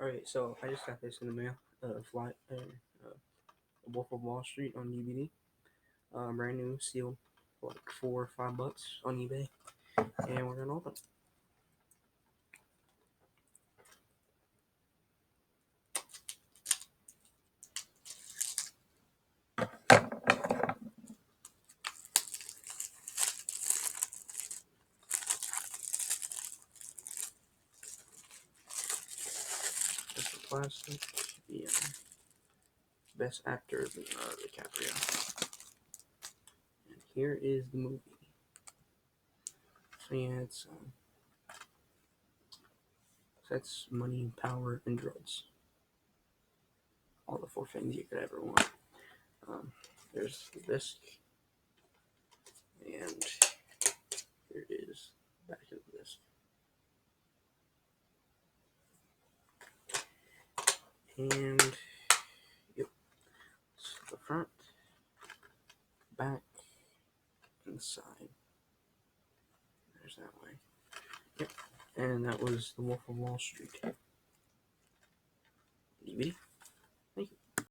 Alright, so I just got this in the mail. Wolf of Wall Street on DVD. Brand new, sealed, like $4 or $5 on eBay. And we're gonna open it. This is plastic. The best actor is DiCaprio. And here is the movie. So yeah, it's sex, money, power, and drugs. All the four things you could ever want. There's the disc, and here is the back of the disc. And yep, so the front, back, and the side. There's that way. Yep, and that was The Wolf of Wall Street. DVD.